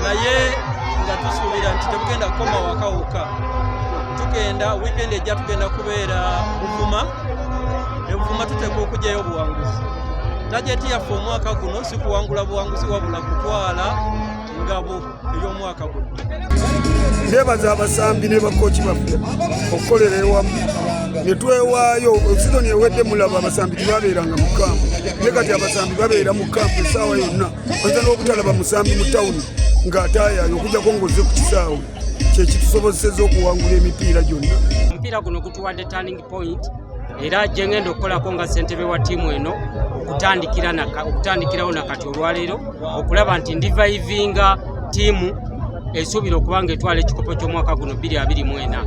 naye nga tusuubira nti tebugenda kukoma waka wokka. Tugenda weekend ejja tugenda kubeera Buvuma. Buvuma tuteeka okugyayo obuwanguzi. Tajeti yaffe omwaka guno si kuwangula buwanguzi wabula kutwala ngabo ey'omwaka guno. Ndebaza abasambi ne bakochi baffe okukolera ewamu ne twewaayo. Sizoni ewedde mulaba abasambi tebabeeranga mu kampu, ne kati abasambi babeera mu kampu essaawa yonna. Oyinza n'obutalaba musambi mu tawuni ng'ataayayo okujjako ng'ozze ku kisaawe. Kye kitusobozesezza okuwangula emipiira gyonna. Omupiira guno gutuwadde turning point era gye ngenda okukolako nga ssentebe wa ttiimu eno okutandikirawo nakati olwaleero okulaba nti ndivayivinga ttiimu esuubira okuba nga etwala ekikopo ky'omwaka guno 2024.